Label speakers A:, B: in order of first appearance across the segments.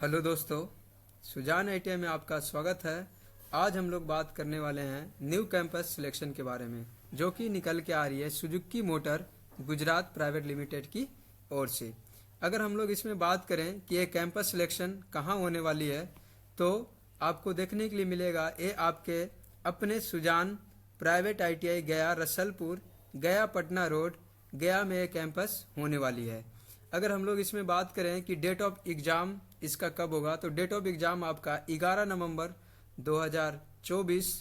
A: Hello दोस्तों, Sujan ITI में आपका स्वागत है। आज हम लोग बात करने वाले हैं न्यू कैंपस सिलेक्शन के बारे में, जो कि निकल के आ रही है Suzuki motor Gujarat private limited की ओर से। अगर हम लोग इसमें बात करें कि ये कैंपस सिलेक्शन कहाँ होने वाली है, तो आपको देखने के लिए मिलेगा ये आपके अपने सुजान प्राइवेट आईटीआई गया रसलपुर गया पटना रोड गया में ये कैंपस होने वाली है। अगर हम लोग इसमें बात करें कि डेट ऑफ एग्ज़ाम इसका कब होगा, तो डेट ऑफ एग्ज़ाम आपका 11 नवंबर 2024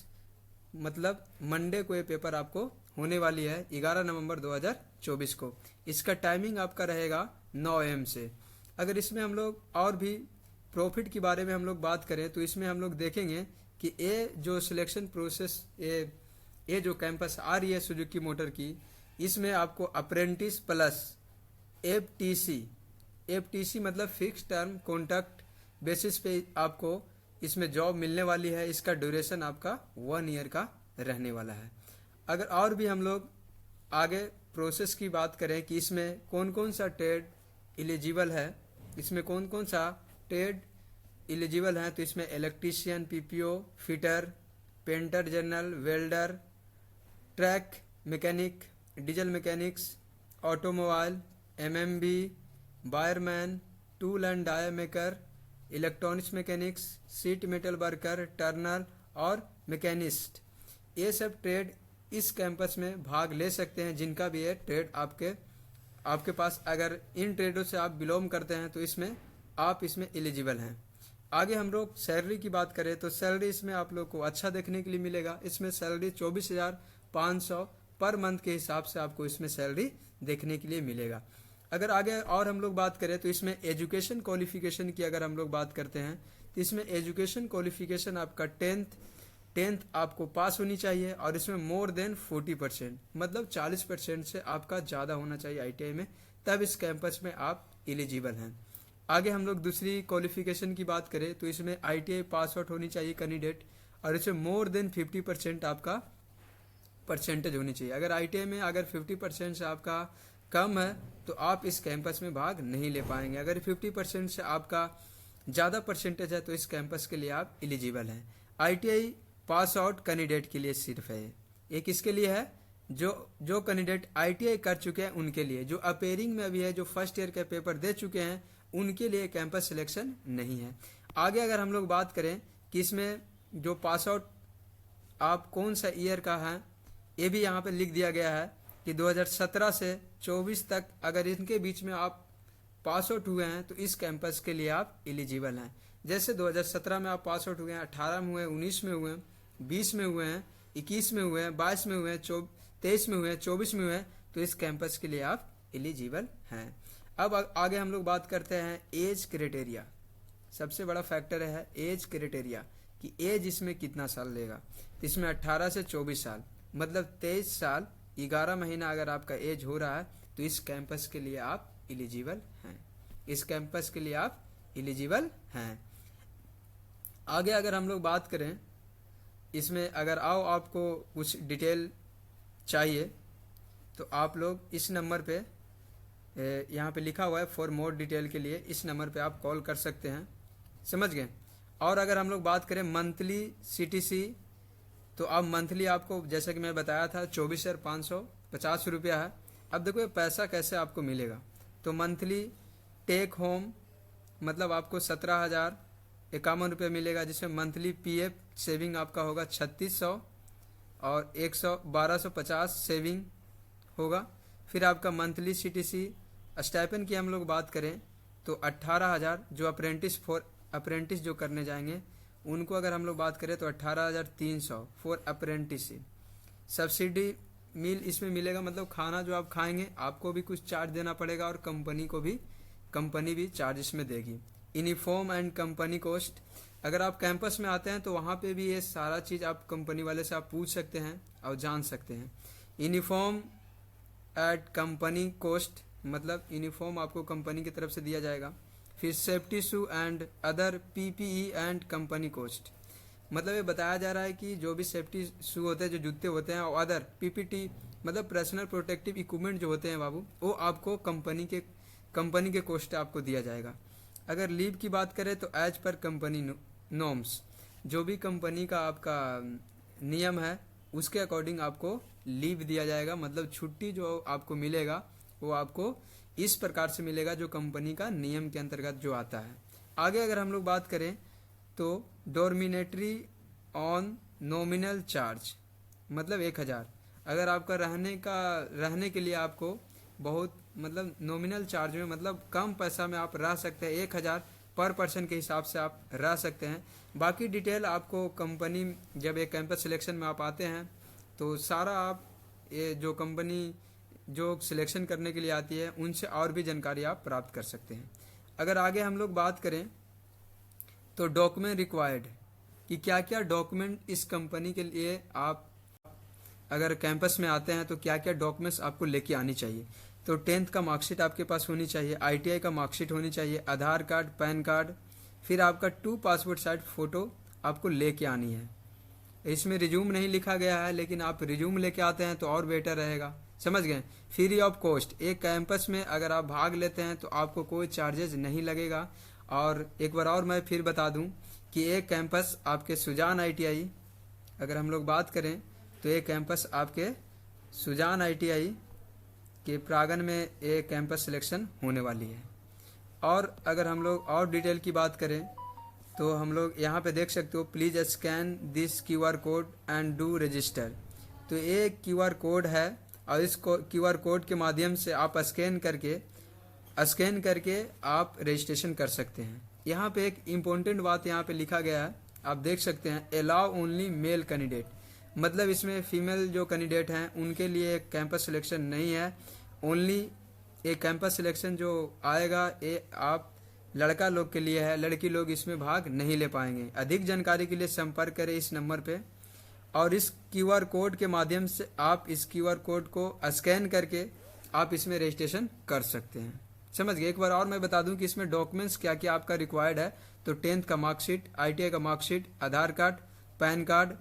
A: मतलब मंडे को ये पेपर आपको होने वाली है 11 नवंबर 2024 को। इसका टाइमिंग आपका रहेगा 9 AM से। अगर इसमें हम लोग और भी प्रॉफिट के बारे में हम लोग बात करें, तो इसमें हम लोग देखेंगे कि ये जो सिलेक्शन प्रोसेस ये जो कैंपस आ रही है सुजुकी मोटर की, इसमें आपको अप्रेंटिस प्लस एफटीसी मतलब फिक्स टर्म कॉन्ट्रैक्ट बेसिस पे आपको इसमें जॉब मिलने वाली है। इसका ड्यूरेशन आपका 1 ईयर का रहने वाला है। अगर और भी हम लोग आगे प्रोसेस की बात करें कि इसमें कौन कौन सा ट्रेड एलिजिबल है, इसमें कौन कौन सा ट्रेड एलिजिबल है, तो इसमें electrician, PPO, fitter, painter general, welder, track mechanic, diesel mechanics, automobile, MMB, wireman, tool and dire maker, electronics mechanics, seat metal worker, Turner और मैकेनिस्ट, ये सब ट्रेड इस कैंपस में भाग ले सकते हैं। जिनका भी ये ट्रेड आपके पास अगर इन ट्रेडों से आप बिलोंग करते हैं, तो इसमें आप इसमें एलिजिबल हैं। आगे हम लोग सैलरी की बात करें, तो सैलरी इसमें आप लोग को अच्छा देखने के लिए मिलेगा। इसमें सैलरी 24,500 पर मंथ के हिसाब से आपको इसमें सैलरी देखने के लिए मिलेगा। अगर आगे और हम लोग बात करें, तो इसमें एजुकेशन क्वालिफिकेशन की अगर हम लोग बात करते हैं, तो इसमें एजुकेशन क्वालिफिकेशन आपका टेंथ आपको पास होनी चाहिए, और इसमें मोर देन 40% मतलब 40% से आपका ज़्यादा होना चाहिए आईटीआई में, तब इस कैंपस में आप एलिजिबल हैं। आगे हम लोग दूसरी क्वालिफिकेशन की बात करें, तो इसमें आईटीआई पास आउट होनी चाहिए कैंडिडेट, और इसमें मोर देन 50% आपका परसेंटेज होनी चाहिए। अगर आईटीआई में अगर 50% से आपका कम है, तो आप इस कैंपस में भाग नहीं ले पाएंगे। अगर 50% से आपका ज़्यादा परसेंटेज है, तो इस कैंपस के लिए आप एलिजिबल हैं। आईटीआई पास आउट कैंडिडेट के लिए सिर्फ है ये किसके लिए है? जो कैंडिडेट आईटीआई कर चुके हैं उनके लिए। जो अपेयरिंग में अभी है, जो फर्स्ट ईयर का पेपर दे चुके हैं, उनके लिए कैंपस सिलेक्शन नहीं है। आगे अगर हम लोग बात करें कि इसमें जो पास आउट आप कौन सा ईयर का है, ये भी यहाँ पे लिख दिया गया है कि 2017 से 24 तक अगर इनके बीच में आप पास आउट हुए हैं, तो इस कैंपस के लिए आप एलिजिबल हैं। जैसे 2017 में आप पास आउट हुए हैं, 18 में हुए, 19 में हुए, 20 में हुए हैं, 21 में हुए हैं, 22 में हुए हैं, 23 में हुए हैं, 24 में हुए हैं, तो इस कैंपस के लिए आप एलिजिबल हैं। अब आगे हम लोग बात करते हैं एज क्राइटेरिया। सबसे बड़ा फैक्टर है एज क्राइटेरिया कि एज इसमें कितना साल लेगा। इसमें 18 से 24 साल मतलब 23 साल 11 महीना अगर आपका एज हो रहा है, तो इस कैंपस के लिए आप एलिजिबल हैं। इस कैंपस के लिए आप एलिजिबल हैं। आगे अगर हम लोग बात करें, इसमें अगर आपको कुछ डिटेल चाहिए, तो आप लोग इस नंबर पे यहाँ पे लिखा हुआ है फॉर मोर डिटेल के लिए, इस नंबर पे आप कॉल कर सकते हैं। समझ गए? और अगर हम लोग बात करें मंथली सीटीसी, तो अब मंथली आपको जैसे कि मैं बताया था 24,550 रुपया है। अब देखो ये पैसा कैसे आपको मिलेगा, तो मंथली टेक होम मतलब आपको 17,051 रुपये मिलेगा, जिसमें मंथली पीएफ सेविंग आपका होगा 3600 और 1250 सेविंग होगा। फिर आपका मंथली सीटीसी स्टाइपेंड की हम लोग बात करें, तो 18,000 जो अप्रेंटिस जो करने जाएंगे उनको अगर हम लोग बात करें, तो 18,300 फॉर अप्रेंटिस। सब्सिडी मील इसमें मिलेगा, मतलब खाना जो आप खाएंगे आपको भी कुछ चार्ज देना पड़ेगा, और कंपनी भी चार्ज इसमें देगी। यूनिफॉर्म एंड कंपनी कॉस्ट, अगर आप कैंपस में आते हैं तो वहाँ पे भी ये सारा चीज़ आप कंपनी वाले से आप पूछ सकते हैं और जान सकते हैं। यूनिफॉर्म एट कंपनी कॉस्ट मतलब यूनिफॉर्म आपको कंपनी की तरफ से दिया जाएगा। फिर safety shoe and other PPE and company cost, मतलब ये बताया जा रहा है कि जो भी सेफ्टी शू होते हैं, जो जूते होते हैं, और अदर पीपीटी मतलब पर्सनल प्रोटेक्टिव इक्विपमेंट जो होते हैं बाबू, वो आपको कंपनी के कॉस्ट आपको दिया जाएगा। अगर लीव की बात करें तो एज पर कंपनी नॉर्म्स, जो भी कंपनी का आपका नियम है उसके अकॉर्डिंग आपको लीव दिया जाएगा। मतलब छुट्टी जो आपको मिलेगा वो आपको इस प्रकार से मिलेगा जो कंपनी का नियम के अंतर्गत जो आता है। आगे अगर हम लोग बात करें तो डोरमिनेटरी ऑन नॉमिनल चार्ज, मतलब 1000। अगर आपका रहने के लिए आपको बहुत मतलब नॉमिनल चार्ज में, मतलब कम पैसा में आप रह सकते हैं, 1000 पर पर्सन के हिसाब से आप रह सकते हैं। बाकी डिटेल आपको कंपनी जब एक कैंपस सिलेक्शन में आप आते हैं तो सारा आप ये जो कंपनी जो सिलेक्शन करने के लिए आती है उनसे और भी जानकारी आप प्राप्त कर सकते हैं। अगर आगे हम लोग बात करें तो डॉक्यूमेंट रिक्वायर्ड कि क्या क्या डॉक्यूमेंट इस कंपनी के लिए आप अगर कैंपस में आते हैं तो क्या क्या डॉक्यूमेंट्स आपको लेके आनी चाहिए। तो 10th का मार्कशीट आपके पास होनी चाहिए, ITI का मार्कशीट होनी चाहिए, आधार कार्ड, पैन कार्ड, फिर आपका 2 पासपोर्ट साइज फ़ोटो आपको लेके आनी है। इसमें रिज्यूम नहीं लिखा गया है, लेकिन आप रिज्यूम लेके आते हैं तो और बेटर रहेगा, समझ गए। फ्री ऑफ कॉस्ट, एक कैंपस में अगर आप भाग लेते हैं तो आपको कोई चार्जेस नहीं लगेगा। और एक बार और मैं फिर बता दूं कि एक कैंपस आपके सुजान ITI, अगर हम लोग बात करें तो एक कैंपस आपके सुजान ITI के प्रांगण में एक कैंपस सिलेक्शन होने वाली है। और अगर हम लोग और डिटेल की बात करें तो हम लोग यहाँ पे देख सकते हो, please scan this QR code and do register. तो ये QR कोड है और इस QR कोड के माध्यम से आप स्कैन करके आप रजिस्ट्रेशन कर सकते हैं। यहाँ पे एक इम्पोर्टेंट बात यहाँ पे लिखा गया है, आप देख सकते हैं, अलाउ ओनली मेल कैंडिडेट, मतलब इसमें फीमेल जो कैंडिडेट हैं उनके लिए कैंपस सिलेक्शन नहीं है। ओनली एक कैंपस सिलेक्शन जो आएगा ये आप लड़का लोग के लिए है, लड़की लोग इसमें भाग नहीं ले पाएंगे। अधिक जानकारी के लिए संपर्क करें इस नंबर पे और इस QR कोड के माध्यम से आप इस QR कोड को स्कैन करके आप इसमें रजिस्ट्रेशन कर सकते हैं, समझ गए। एक बार और मैं बता दूं कि इसमें डॉक्यूमेंट्स क्या क्या आपका रिक्वायर्ड है। तो 10th का मार्कशीट, ITI का मार्कशीट, आधार कार्ड, पैन कार्ड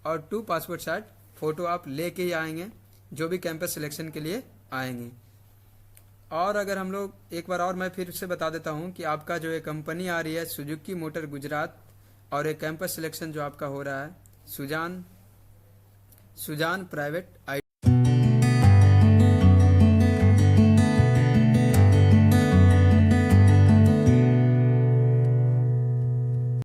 A: और 2 पासपोर्ट साइज फ़ोटो आप लेके ही आएंगे जो भी कैंपस सिलेक्शन के लिए आएंगे। और अगर हम लोग एक बार और मैं फिर से बता देता हूं कि आपका जो ये कंपनी आ रही है सुजुकी मोटर गुजरात, और एक कैंपस सिलेक्शन जो आपका हो रहा है सुजान प्राइवेट